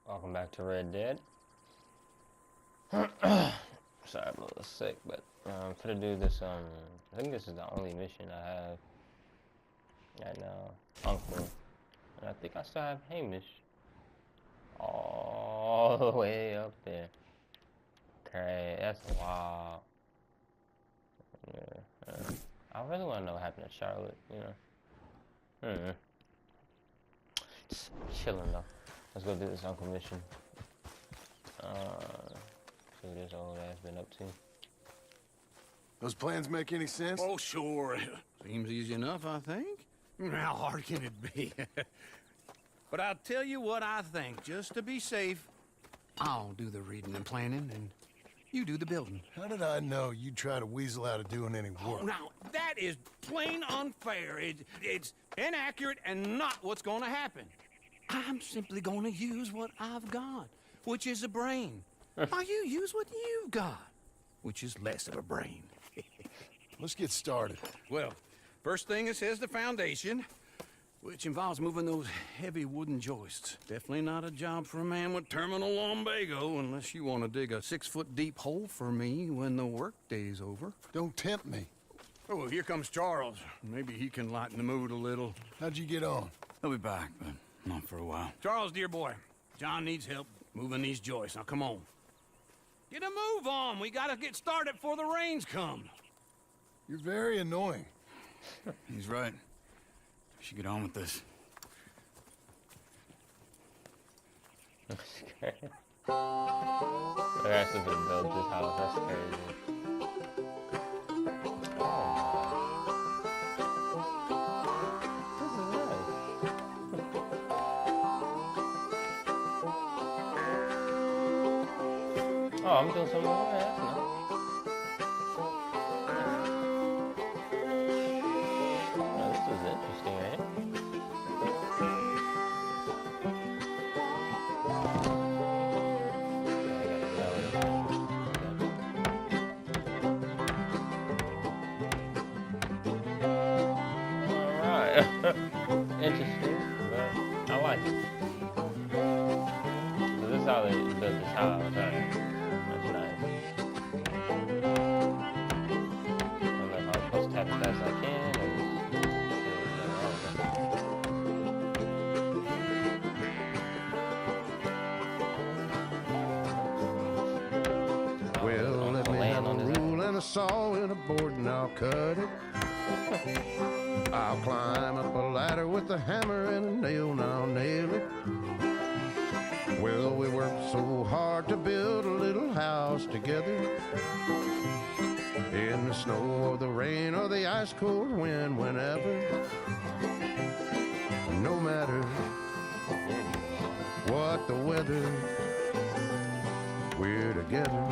Welcome back to Red Dead. Sorry, I'm a little sick, but I'm gonna do this. I think this is the only mission I have right now. Uncle, and I think I still have Hamish all the way up there. Okay, that's wild. Yeah, I really want to know what happened to Charlotte. You know, just chilling though. Let's go do this Uncle mission. See what this old ass been up to. Those plans make any sense? Oh, sure. Seems easy enough, I think. How hard can it be? But I'll tell you what I think, just to be safe. I'll do the reading and planning, and you do the building. How did I know you'd try to weasel out of doing any work? Oh, now, that is plain unfair. It's inaccurate and not what's going to happen. I'm simply going to use what I've got, which is a brain. While you use what you've got, which is less of a brain. Let's get started. Well, first thing it says the foundation, which involves moving those heavy wooden joists. Definitely not a job for a man with terminal lumbago, unless you want to dig a 6-foot deep hole for me when the workday's over. Don't tempt me. Oh, here comes Charles. Maybe he can lighten the mood a little. How'd you get on? He'll be back, but not for a while. Charles, dear boy, John needs help moving these joists. Now, come on. Get a move on. We gotta get started before the rains come. You're very annoying. He's right. We should get on with this. That's scary. They're actually gonna build this house. That's crazy. Oh, I'm doing some more. That's nice. Oh, this is interesting, right? Alright. Interesting, but I like it. So this is how they built this house, right? That's nice. I don't know if I'm supposed to tap as fast as I can or Well, let me have a rule and a saw and a board and I'll cut it. I'll climb up a ladder with a hammer and a nail and I'll nail it. Well, we worked so hard to build a little house together. In the snow or the rain or the ice cold wind, whenever. No matter what the weather, we're together.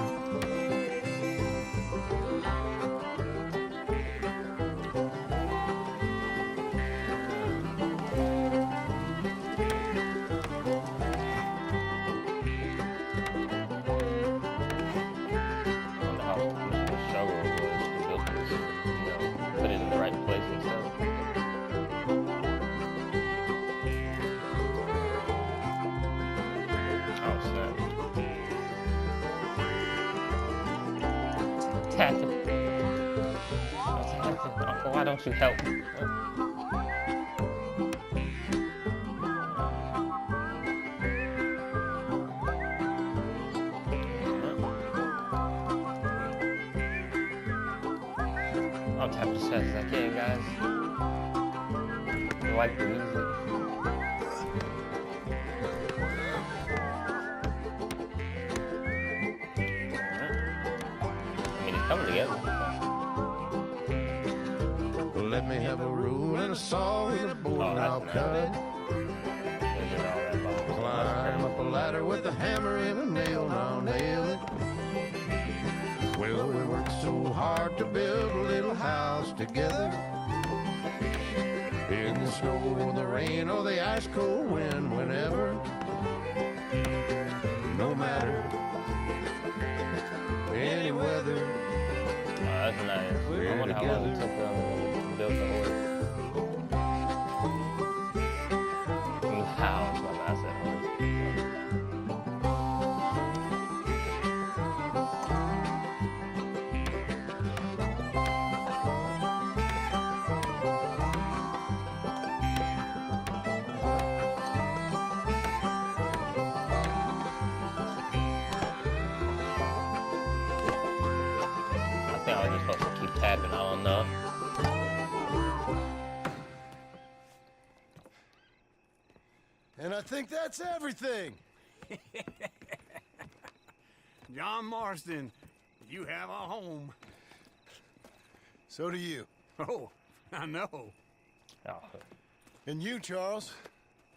Why don't you help? I'll tap as fast as I can, guys. You like the music? I mean, it's coming together. Let me have a rule and a saw and a board and I'll cut it. Climb up a ladder with a hammer and a nail and I'll nail it. Well, we worked so hard to build a little house together. In the snow or the rain or the ice cold wind, whenever. No matter any weather. Oh, that's nice. I wonder how long it took them to build the horse. House, my bad, I said horse. And I think that's everything. John Marston, you have a home. So do you. Oh, I know. Oh, And you, Charles.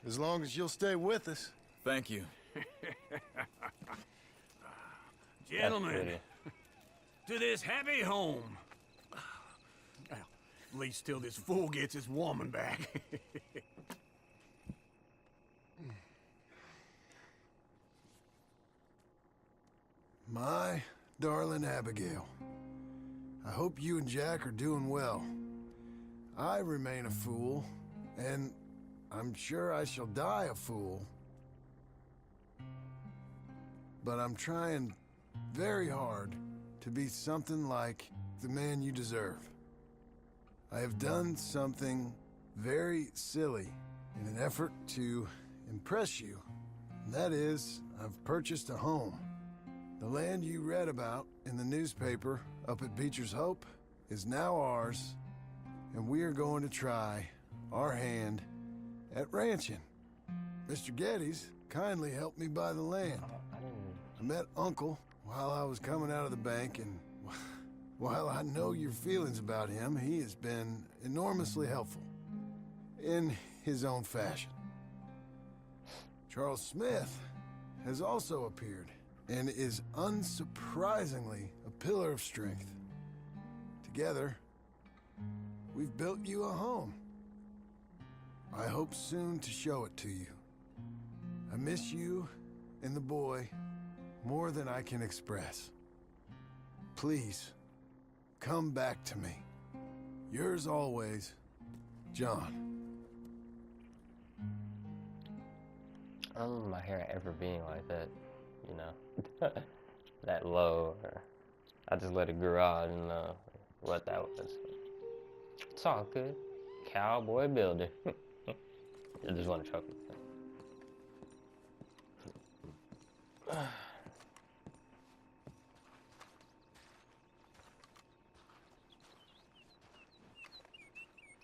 As long as you'll stay with us. Thank you. that's Gentlemen, pretty. to this happy home. Well, at least till this fool gets his woman back. My darling Abigail, I hope you and Jack are doing well. I remain a fool, and I'm sure I shall die a fool. But I'm trying very hard to be something like the man you deserve. I have done something very silly in an effort to impress you. And that is, I've purchased a home. The land you read about in the newspaper up at Beecher's Hope is now ours, and we are going to try our hand at ranching. Mr. Geddes kindly helped me buy the land. I met Uncle while I was coming out of the bank, and while I know your feelings about him, he has been enormously helpful in his own fashion. Charles Smith has also appeared and is unsurprisingly a pillar of strength. Together, we've built you a home. I hope soon to show it to you. I miss you and the boy more than I can express. Please, come back to me. Yours always, John. I don't remember my hair ever being like that, you know, that low. Or I just let it grow out and what that was. It's all good. Cowboy builder. I just want to choke it.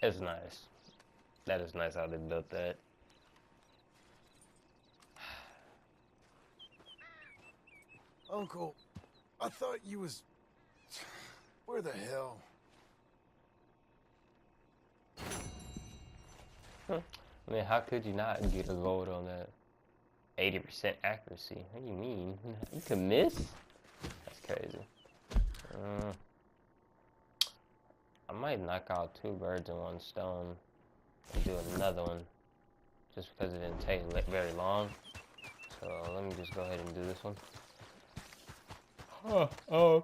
It's nice. That is nice how they built that. Uncle, I thought you was... Where the hell? I mean, how could you not get a gold on that? 80% accuracy. What do you mean? You can miss? That's crazy. I might knock out 2 birds in 1 stone and do another one just because it didn't take very long. So let me just go ahead and do this one. Oh,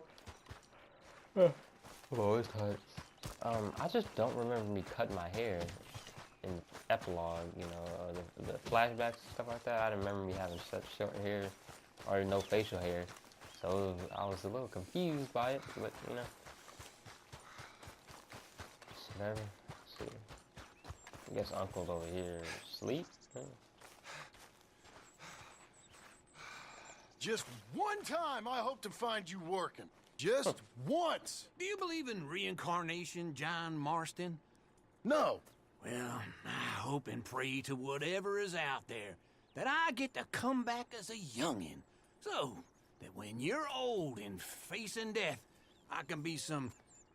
it's hot. I just don't remember me cutting my hair in Epilogue, you know, or the flashbacks and stuff like that. I didn't remember me having such short hair or no facial hair. So I was a little confused by it, but you know. Whatever. Let's see. I guess Uncle's over here asleep. Just one time I hope to find you working. Just once. Do you believe in reincarnation, John Marston? No. Well, I hope and pray to whatever is out there that I get to come back as a youngin', so that when you're old and facing death, I can be some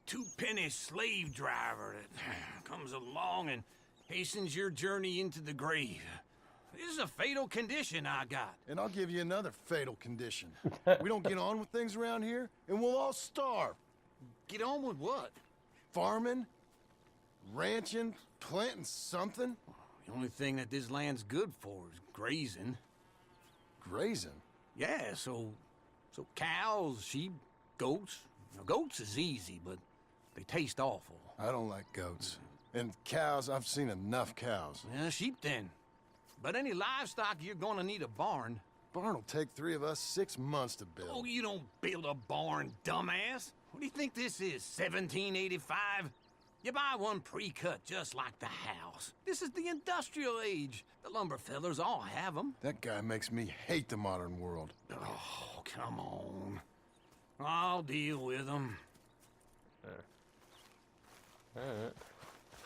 2-penny slave driver that comes along and hastens your journey into the grave. This is a fatal condition I got. And I'll give you another fatal condition. We don't get on with things around here, and we'll all starve. Get on with what? Farming, ranching, planting something. The only thing that this land's good for is grazing. Grazing? Yeah, so cows, sheep, goats. Now, goats is easy, but they taste awful. I don't like goats. And cows, I've seen enough cows. Yeah, sheep then. But any livestock, you're gonna need a barn. Barn will take 3 of us 6 months to build. Oh, you don't build a barn, dumbass. What do you think this is, 1785? You buy one pre-cut just like the house. This is the industrial age. The lumber fellers all have them. That guy makes me hate the modern world. Oh, come on. I'll deal with them. Alright.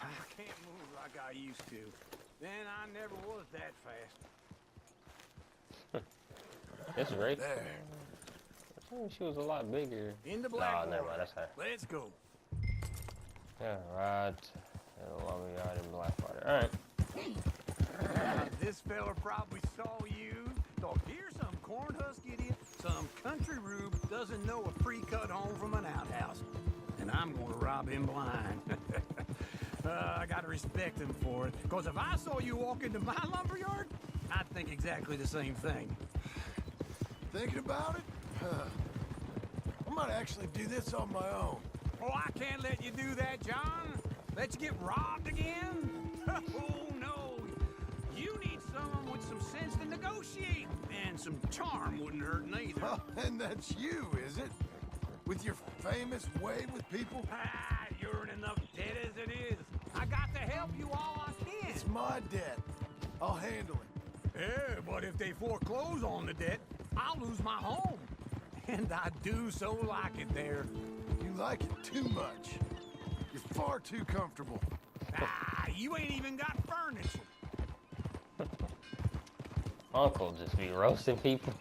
I can't move like I used to. Then I never was that fast. It's right There. I think she was a lot bigger. In the Nah, Blackwater. never mind, that's her. Let's go. Yeah, right. The lumberyard in Blackwater. Alright. This fella probably saw you. Thought, here's some cornhusk idiot, some country rube doesn't know a pre-cut home from an outhouse. And I'm gonna rob him blind. I gotta respect him for it. Because if I saw you walk into my lumberyard, I'd think exactly the same thing. Thinking about it? I might actually do this on my own. Oh, I can't let you do that, John. Let you get robbed again? Oh, no. You need someone with some sense to negotiate. And some charm wouldn't hurt neither. Oh, and that's you, is it? With your famous way with people? Ah, you're in enough debt as it is. I got to help you all I can. It's my debt. I'll handle it. Yeah, but if they foreclose on the debt, I'll lose my home. And I do so like it there. You like it too much. You're far too comfortable. Ah, you ain't even got furniture. Uncle just be roasting people.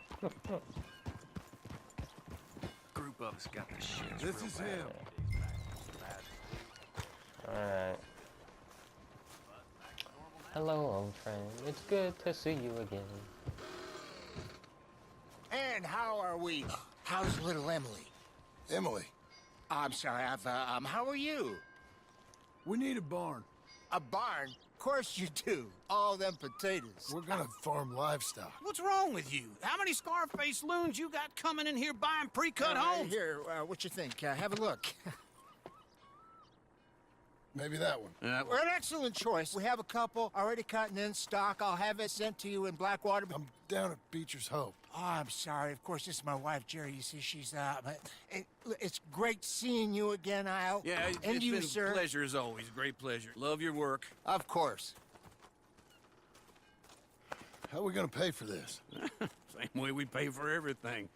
Group of us got the shit. This is him. Alright. Hello, old friend. It's good to see you again. And how are we? How's little Emily? Emily, I'm sorry, how are you? we need a barn. A barn? Of course you do. All them potatoes. We're gonna farm livestock. What's wrong with you? How many Scarface loons you got coming in here buying pre-cut homes? Here, what you think? Have a look. Maybe that one. We're an excellent choice. We have a couple already cut and in stock. I'll have it sent to you in Blackwater. I'm down at Beecher's Hope. Oh, I'm sorry. Of course, this is my wife, Jerry. You see, she's but it's great seeing you again, Al. Yeah, and it's you, been sir. a pleasure as always. Great pleasure. Love your work. Of course. How are we gonna pay for this? Same way we pay for everything.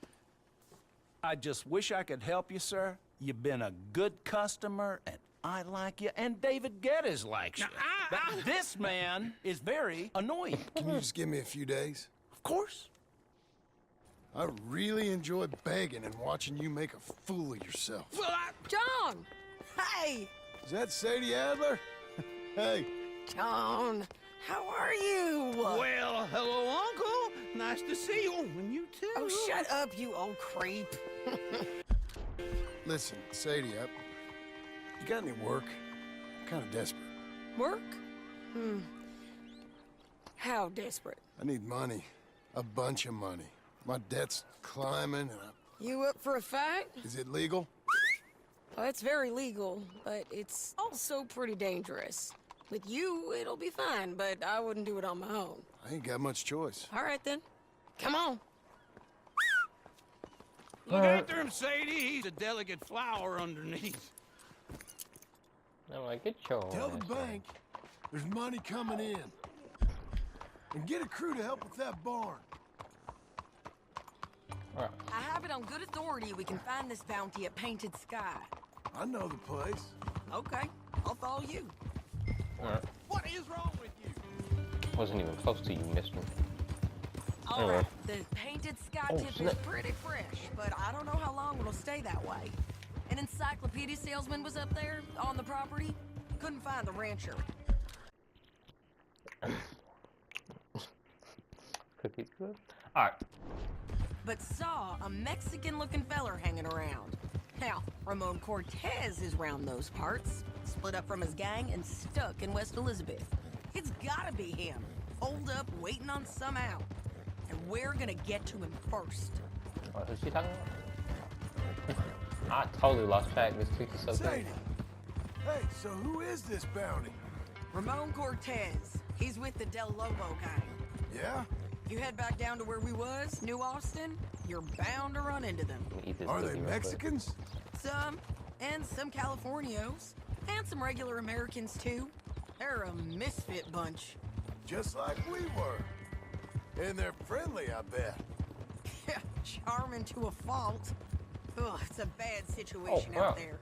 I just wish I could help you, sir. You've been a good customer, and I like you, and David Geddes likes you. Now, But this man is very annoying. Can you just give me a few days? Of course. I really enjoy begging and watching you make a fool of yourself. Well, John! Hey! Is that Sadie Adler? Hey, John, how are you? well, hello, Uncle. Nice to see you. And you too. Oh, shut up, you old creep. listen, Sadie, you got any work? I'm kind of desperate. Work? How desperate? I need money. A bunch of money. My debt's climbing, and You up for a fight? is it legal? Well, it's very legal, but it's also pretty dangerous. With you, it'll be fine, but I wouldn't do it on my own. I ain't got much choice. All right, then. Come on. Look after him, Sadie. He's a delicate flower underneath. I'm like, get your Tell ass the down. bank there's money coming in. And get a crew to help with that barn. Alright. I have it on good authority we can find this bounty at Painted Sky. I know the place. Okay, I'll follow you. Alright. What is wrong with you? Wasn't even close to you, mister. All Anyway. right, the Painted Sky Oh, tip is snap. pretty fresh, but I don't know how long it'll stay that way. An encyclopedia salesman was up there on the property. Couldn't find the rancher. Cookies good? Alright. But saw a Mexican-looking feller hanging around. Now, Ramon Cortez is round those parts, split up from his gang and stuck in West Elizabeth. It's gotta be him, holed up, waiting on some out. And we're gonna get to him first. Oh, who's she talking about? I totally lost track. This tweet is so Sadie! good. Hey, so who is this bounty? Ramon Cortez. He's with the Del Lobo gang. Yeah? You head back down to where we was, New Austin, you're bound to run into them. Let me eat this Are cookie they real quick. Mexicans? Some, and some Californios, and some regular Americans too. They're a misfit bunch. Just like we were. And they're friendly, I bet. Charming to a fault. Ugh, it's a bad situation wow. out there.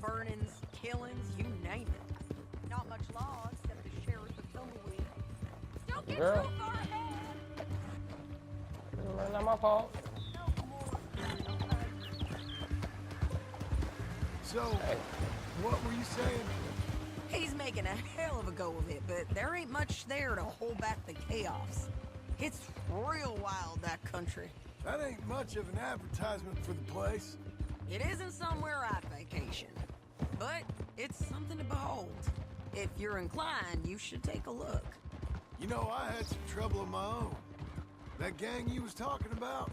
Burnings, killings, you name it. Not much law except the sheriff of Tumbleweed. Girl. It's not my fault. So, what were you saying? He's making a hell of a go of it, but there ain't much there to hold back the chaos. It's real wild, that country. That ain't much of an advertisement for the place. It isn't somewhere I'd vacation, but it's something to behold. If you're inclined, you should take a look. You know, I had some trouble of my own. That gang you was talking about,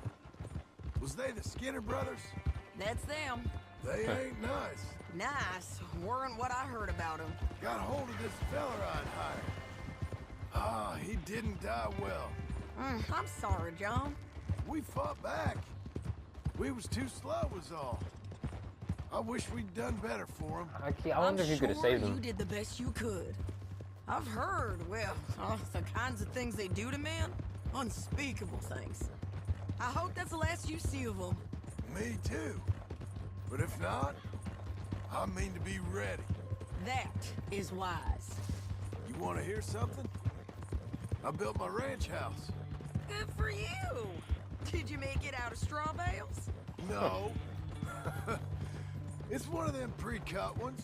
was they the Skinner brothers? That's them. They ain't nice. Nice. Weren't what I heard about them. Got hold of this fella I'd hired. Ah, he didn't die well. I'm sorry, John. We fought back. We was too slow was all. I wish we'd done better for him. I wonder if you could have saved you him. did the best you could. I've heard, well, the kinds of things they do to men. Unspeakable things. I hope that's the last you see of them. Me too. But if not, I mean to be ready. That is wise. You want to hear something? I built my ranch house. Good for you. Did you make it out of straw bales? No. It's one of them pre-cut ones.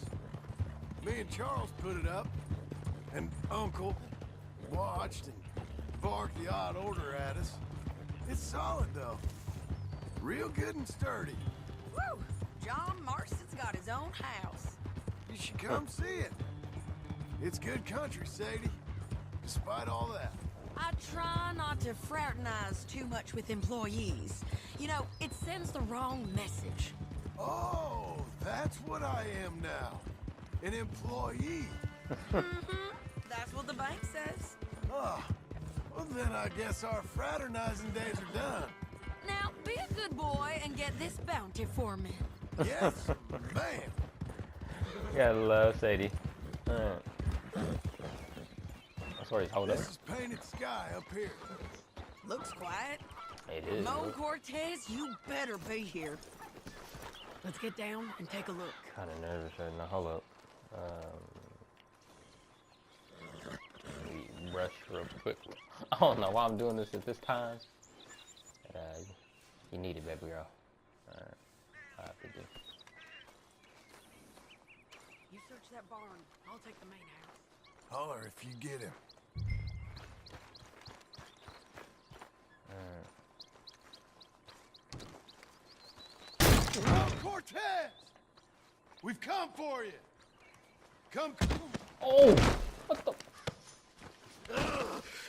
Me and Charles put it up, and Uncle watched and barked the odd order at us. It's solid, though. Real good and sturdy. Woo! John Marston's got his own house. You should come see it. It's good country, Sadie. Despite all that. I try not to fraternize too much with employees. You know, it sends the wrong message. Oh, that's what I am now. An employee. That's what the bank says. Ah, well then I guess our fraternizing days are done. Now, be a good boy and get this bounty for me. Yes, ma'am. Gotta love Sadie. That's where he's holding. This is painted sky up here. Looks quiet. It is. Ramon Cortez, you better be here. Let's get down and take a look. Kind of nervous right now. Hold up. Let me brush real quick. I don't know why I'm doing this at this time. You need it, baby girl. Alright. I have to do. You search that barn. I'll take the main house. Holler if you get him. Cortez! We've come for you. Come. Oh! What the?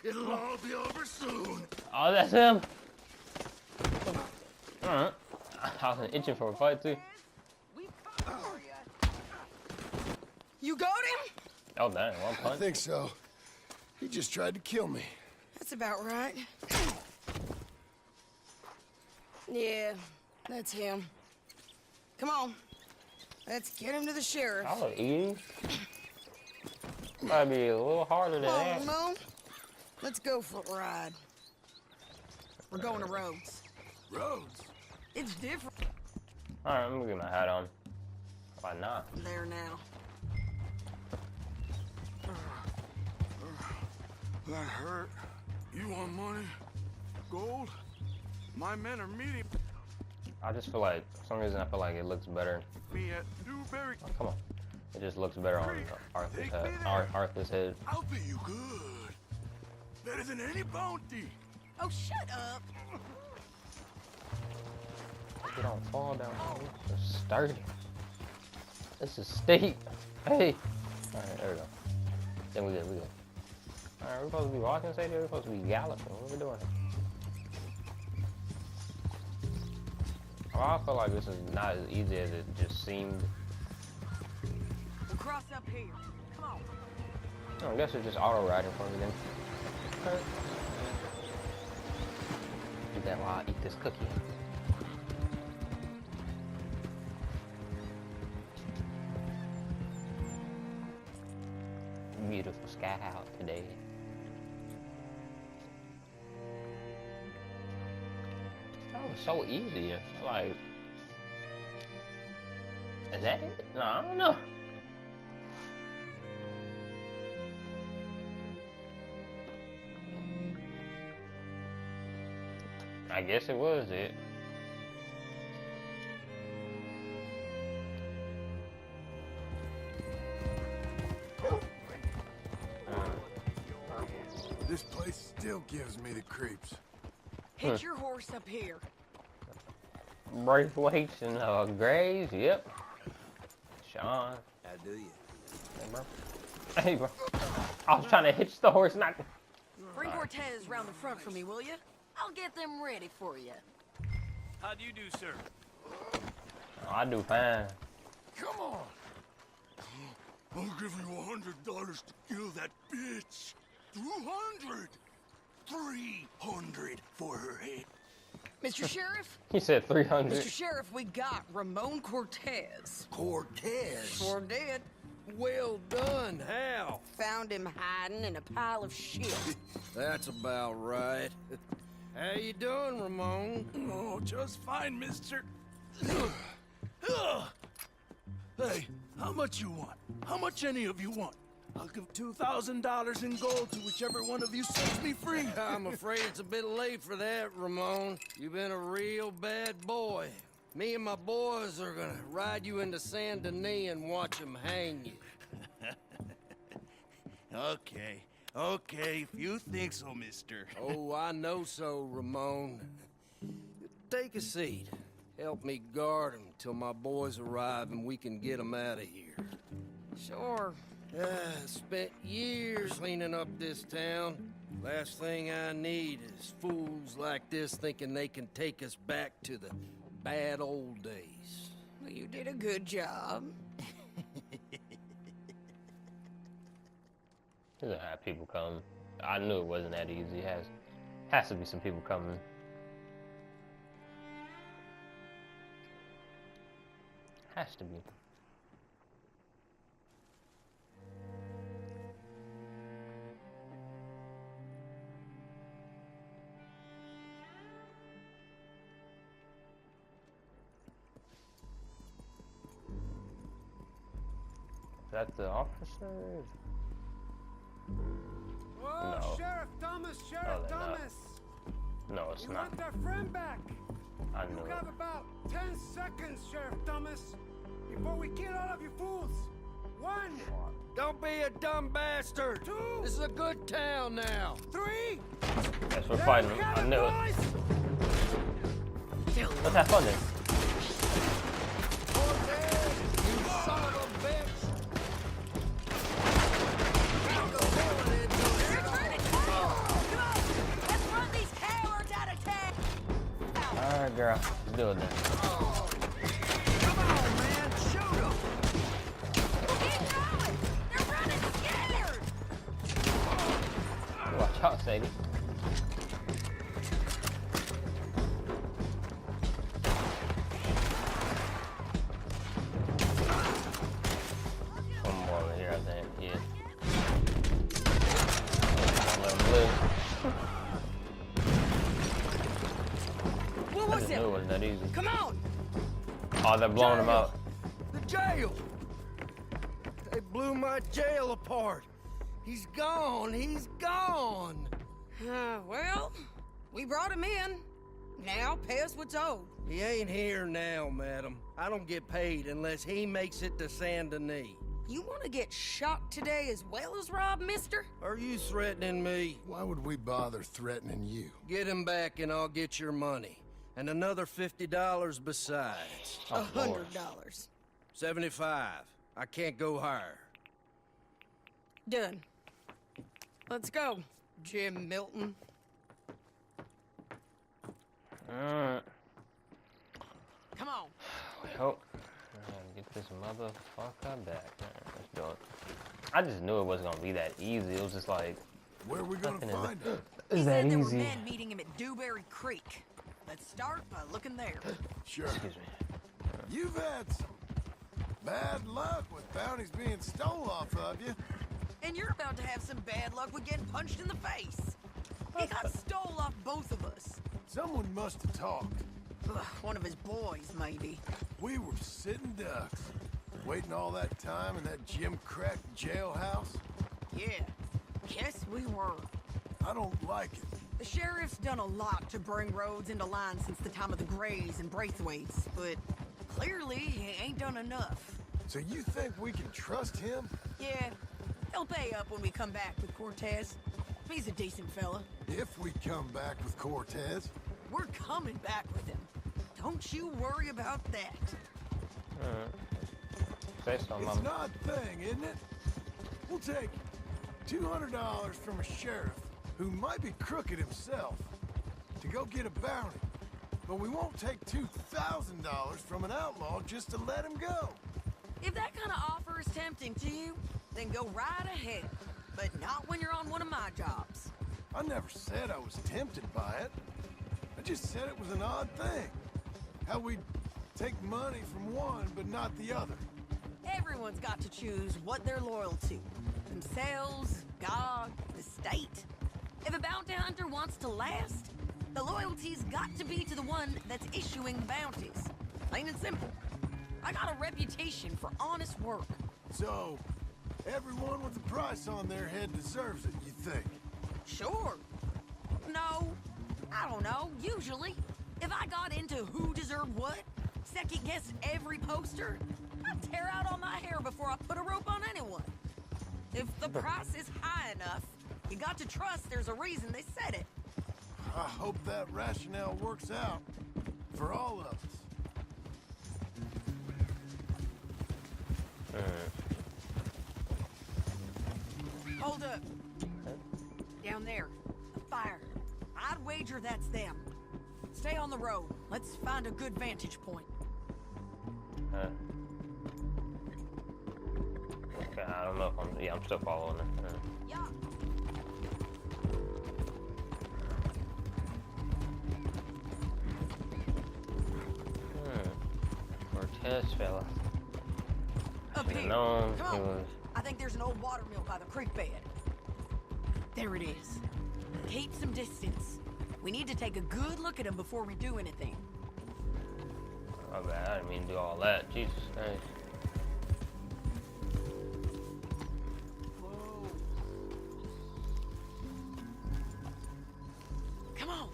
It'll all be over soon. Oh, that's him. Alright. I was itching for a fight too. We've come for you. You got him? Oh dang, one I punch. think so. He just tried to kill me. That's about right. Yeah, that's him. Come on. Let's get him to the sheriff. I was eating. Might be a little harder than Come on, that. Ramon. Let's go for a ride. We're going to Rhodes. Rhodes. It's different Alright, let me get my hat on. Why not? there now. That hurt. You want money? Gold? My men are meeting I just feel like, for some reason, I feel like it looks better. me at Newberry. Oh, come on. It just looks better on Arthur's head. Arthur's head. I'll pay you good. Better than any bounty. Oh, shut up. You don't fall down. This is sturdy. This is steep. Hey. Alright, there we go. Then we good, we good. Alright, we're supposed to be walking, Sadie? We're supposed to be galloping. What are we doing? Well, I feel like this is not as easy as it just seemed. We'll cross up here. Come on. I guess it's just auto riding for me then. Okay. Do that while I eat this cookie. Beautiful sky out today. That was so easy. Like, is that it? No, I don't know. I guess it was it. This place still gives me the creeps. Hitch your horse up here. Braithwaite's and Graves, yep. Sean. How do you? Hey, bro. Hey, bro. I was trying to hitch the horse, not. Bring Cortez round the front for me, will you? I'll get them ready for you. How do you do, sir? Oh, I do fine. Come on! I'll give you $100 to kill that bitch. 200! 300 for her head. Mr. Sheriff? He said 300. Mr. Sheriff, we got Ramon Cortez. Cortez? Sure did. Well done. How? Found him hiding in a pile of shit. That's about right. How you doing, Ramon? Oh, just fine, mister. Hey, how much you want? How much any of you want? I'll give $2,000 in gold to whichever one of you sets me free. I'm afraid it's a bit late for that, Ramon. You've been a real bad boy. Me and my boys are gonna ride you into Saint Denis and watch them hang you. Okay, if you think so, mister. Oh, I know so, Ramon. Take a seat. Help me guard them till my boys arrive and we can get them out of here. Sure. Spent years cleaning up this town. Last thing I need is fools like this thinking they can take us back to the bad old days. Well, you did a good job. There's how people come. I knew it wasn't that easy. Has to be some people coming. Has to be. Is that the officers? Whoa, No. Sheriff Thomas, Sheriff No, they're not. Thomas! No, it's We not. want our friend back! I You knew have it. about 10 seconds, Sheriff Thomas, before we kill all of you fools! 1, Don't be a dumb bastard! 2, This is a good town now. 3! Yes, we're There fighting we them. have I knew it. boys! Let's have fun then. You son of a bitch! Let's run these cowards out of town! Alright, girl. Let's do it then. Come on, man, shoot them! Keep going! They're running scared! Watch out, Sadie. One more over here, I think. Yeah. Let him live. What I was just it? knew it wasn't that easy. Come on! Oh, they're blowing him out. The jail! They blew my jail apart. He's gone. He's gone. Well, we brought him in. Now pay us what's owed. He ain't here now, madam. I don't get paid unless he makes it to Saint Denis. You want to get shot today as well as Rob, mister? Are you threatening me? Why would we bother threatening you? Get him back and I'll get your money. And another $50 besides. Oh, Lord. $100. 75. I can't go higher. Done. Let's go, Jim Milton. Alright. Come on. Well, get this motherfucker back. Let's do it. I just knew it wasn't gonna be that easy. It was just like, Where are we gonna nothing find her? He is that said there were easy? men meeting him at Dewberry Creek. Let's start by looking there. Sure. Excuse me. You've had some bad luck with bounties being stole off of you. And you're about to have some bad luck with getting punched in the face. He got stole off both of us. Someone must have talked. Ugh, one of his boys, maybe. We were sitting ducks, waiting all that time in that Jim Crack jailhouse. Yeah, guess we were. I don't like it. The sheriff's done a lot to bring roads into line since the time of the Greys and Braithwaites, but clearly he ain't done enough. So you think we can trust him? Yeah, he'll pay up when we come back with Cortez. He's a decent fella. If we come back with Cortez? We're coming back with him. Don't you worry about that. Say so, It's Mom. an odd thing, isn't it? We'll take $200 from a sheriff who might be crooked himself to go get a bounty. But we won't take $2,000 from an outlaw just to let him go. If that kind of offer is tempting to you, then go right ahead. But not when you're on one of my jobs. I never said I was tempted by it. I just said it was an odd thing. How we'd take money from one but not the other. Everyone's got to choose what they're loyal to. Themselves, God, the state. If a bounty hunter wants to last, the loyalty's got to be to the one that's issuing the bounties. Plain and simple. I got a reputation for honest work. So, everyone with a price on their head deserves it, you think? Sure. No, I don't know, usually. If I got into who deserved what, second-guessed every poster, I'd tear out all my hair before I put a rope on anyone. If the price is high enough, you got to trust there's a reason they said it. I hope that rationale works out for all of us. Hold up. Down there, a fire. I'd wager that's them. Stay on the road. Let's find a good vantage point. Okay, I don't know if I'm. Yeah, I'm still following it. Yeah. Cortez fella. Up here. Known Come he on. was. I think there's an old water mill by the creek bed. There it is. Keep some distance. We need to take a good look at him before we do anything. My bad. I didn't mean to do all that. Jesus Christ. Come on.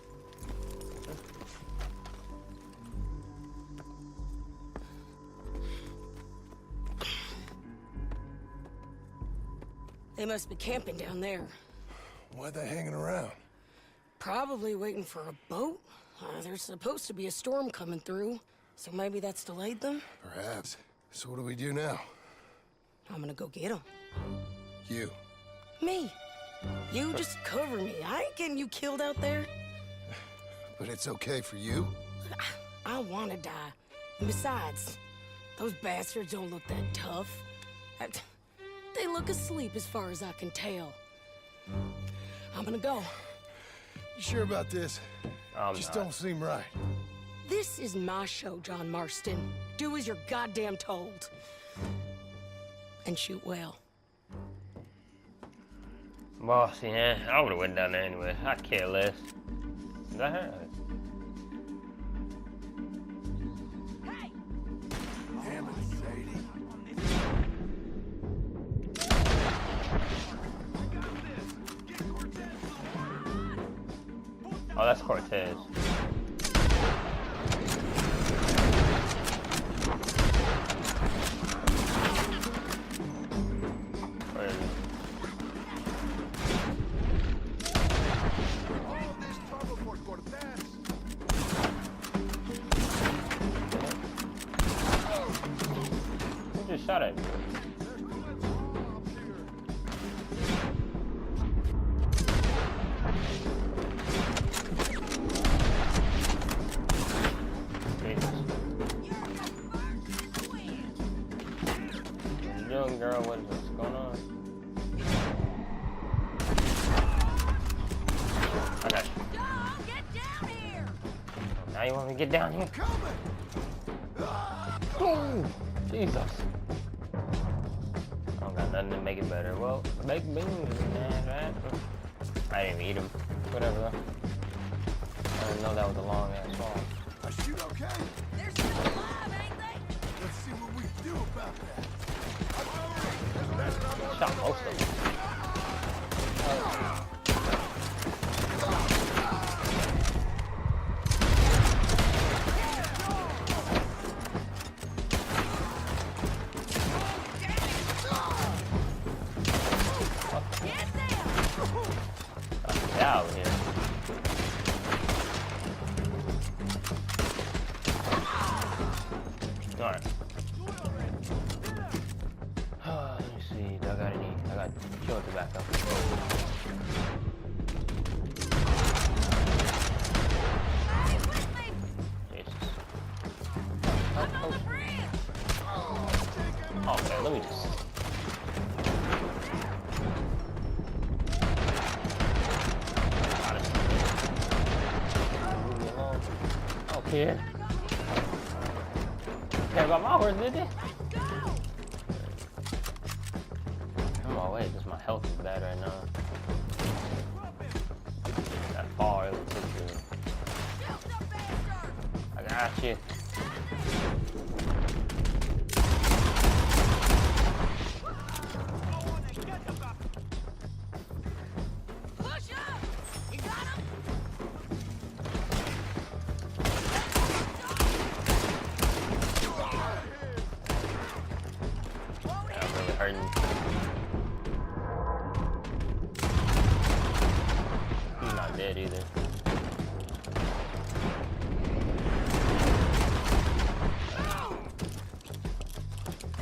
They must be camping down there. Why are they hanging around? Probably waiting for a boat. There's supposed to be a storm coming through, so maybe that's delayed them. Perhaps. So what do we do now? I'm gonna go get them. You. Me. You just cover me. I ain't getting you killed out there. But it's okay for you? I wanna die. And besides, those bastards don't look that tough. They look asleep as far as I can tell. I'm gonna go. You sure about this? Just don't seem right. This is my show, John Marston. Do as you're goddamn told. And shoot well. Boss, yeah, I would have went down there anyway. I care less. Is that her? Hey! Damn it, Sadie. Oh, that's Cortez. Where is it? All this trouble for Cortez. Who just shot at me? Young girl, what's going on? I got you. Dog, get down here! Now you want me to get down here? Coming! Oh, Jesus. I don't got nothing to make it better. Well, baked beans is nice, right? I didn't eat them. Whatever though. I didn't know that was a long ass fall. I shoot okay? They're still alive, ain't they? Let's see what we do about that. Shot most of them. here. Care about my horse, did they? I'm all way, just my health is bad right now. That fall really took you. I got you. Push up! You got him? Yeah, I'm really hurting. He's not dead either.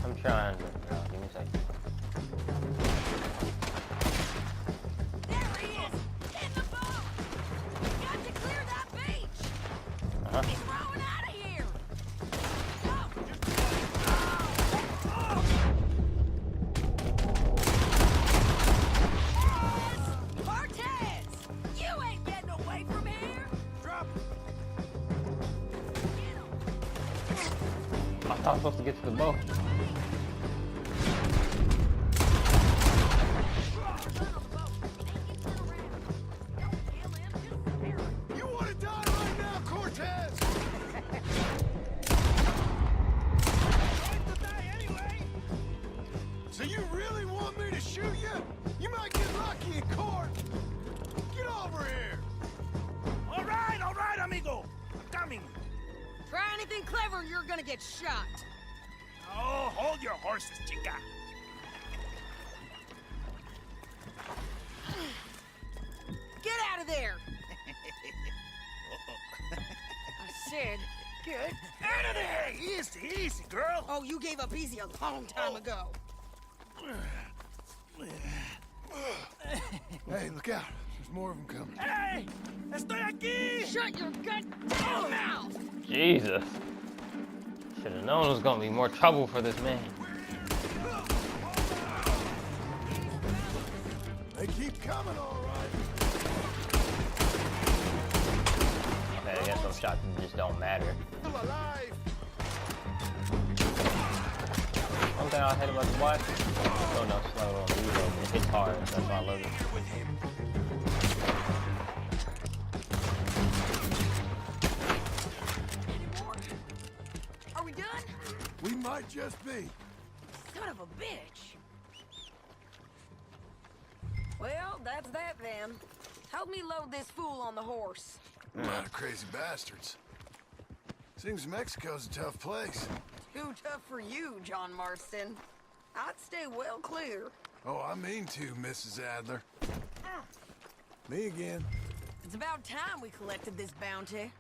I'm trying to. No, give me a second. There he is! In the boat! Got to clear that beach! Uh-huh. He's rowing out of here! Cortez! You ain't getting away from here! Drop! I thought I was supposed to get to the boat. You want to die right now, Cortez? So you really want me to shoot you? You might get lucky in court. Get over here. All right, amigo. I'm coming. Try anything clever, you're gonna get shot. Oh, hold your horses, chica. Get out of there! I said, get Out of there! Easy, easy, girl. Oh, you gave up easy a long time ago. Hey, look out. There's more of them coming. Hey! Estoy aquí! Shut your goddamn mouth! Jesus. Should have known it was gonna be more trouble for this man. They keep coming, all right. Okay, I guess those shots just don't matter. Still alive. One thing I hate about the watch, no, slow on the reload. It hits hard, that's why I love it. Are we done? We might just be. Son of a bitch. Well, that's that then. Help me load this fool on the horse. A lot of crazy bastards. Seems Mexico's a tough place. Too tough for you, John Marston. I'd stay well clear. Oh, I mean to, Mrs. Adler. Me again. It's about time we collected this bounty.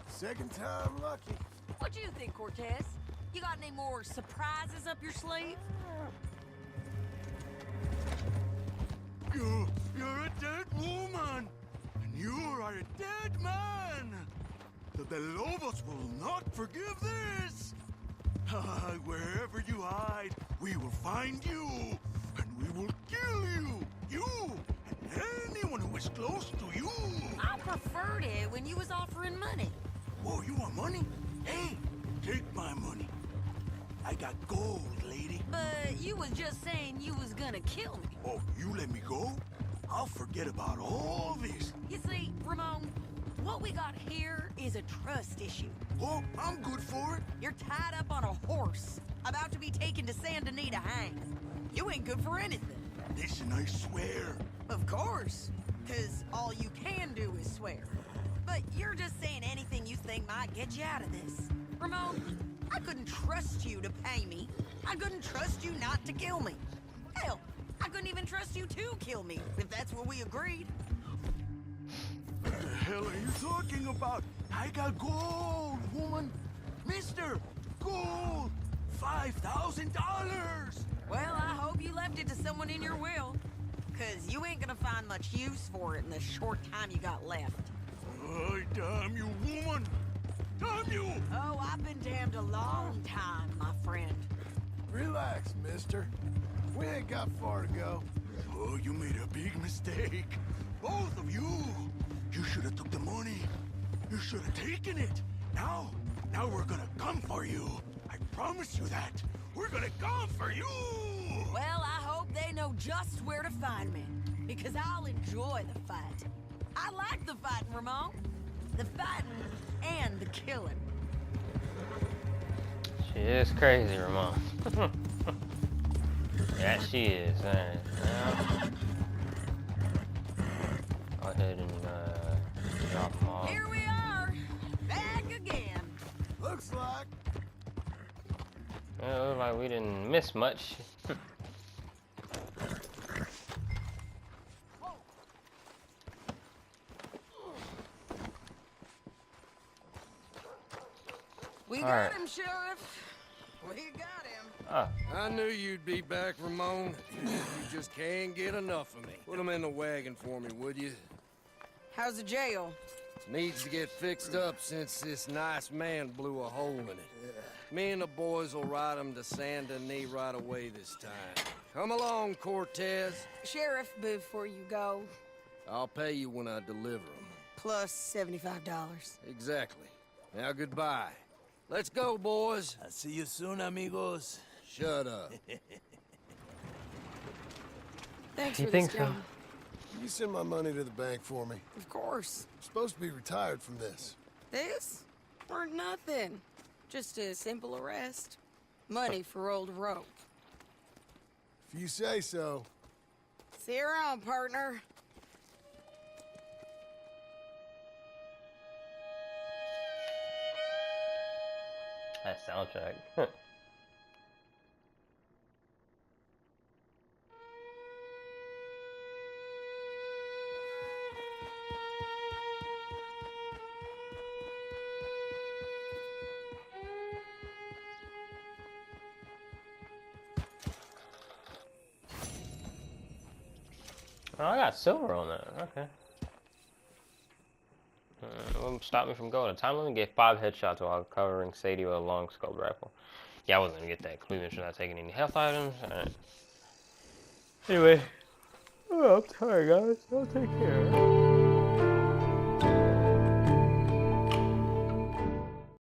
Second time lucky. What do you think, Cortez? You got any more surprises up your sleeve? You're a dead woman, and you are a dead man. The Lobos will not forgive this. Wherever you hide, we will find you, and we will kill you. You and anyone who is close to you. I preferred it when you was offering money. Oh, you want money? Hey, take my money. I got gold, lady. But you was just saying you was gonna kill me. Oh, you let me go? I'll forget about all this. You see, Ramon, what we got here is a trust issue. Oh, I'm good for it. You're tied up on a horse, about to be taken to Saint Denis to hang. You ain't good for anything. Listen, I swear. Of course, because all you can do is swear. But you're just saying anything you think might get you out of this. Ramon, I couldn't trust you to pay me. I couldn't trust you not to kill me. Hell, I couldn't even trust you to kill me, if that's what we agreed. What the hell are you talking about? I got gold, woman. Mister, gold. $5,000. Well, I hope you left it to someone in your will. Because you ain't gonna find much use for it in the short time you got left. Oh, damn you, woman. Damn you. Oh, I've been damned a long time, my friend. Relax, mister. We ain't got far to go. Oh, you made a big mistake. Both of you. You should have took the money. You should have taken it. Now we're gonna come for you. I promise you that. We're gonna come for you. Well, I hope they know just where to find me, because I'll enjoy the fight. I like the fighting, Ramon. The fighting and the killing. She is crazy, Ramon. Yeah, she is. Alright, now go ahead and drop them off. Here we are, back again. Looks like. It looks like we didn't miss much. We got him, Sheriff. We got him. Oh. I knew you'd be back, Ramon. You just can't get enough of me. Put him in the wagon for me, would you? How's the jail? Needs to get fixed up since this nice man blew a hole in it. Me and the boys will ride him to Saint Denis right away this time. Come along, Cortez. Sheriff, before you go, I'll pay you when I deliver him. plus $75. Exactly. Now goodbye. Let's go, boys. I'll see you soon, amigos. Shut up. Thanks You for think this, so? John. Can you send my money to the bank for me? Of course. I'm supposed to be retired from this. This? Or nothing. Just a simple arrest. Money for old rope. If you say so. See you around, partner. That soundtrack. Oh, I got silver on that. Okay. Won't stop me from going. The time limit, get 5 headshots while covering Sadie with a long scope rifle. Yeah, I wasn't gonna get that clue mission without taking any health items. Alright. Anyway. Oh, I'm tired, guys. I'll take care.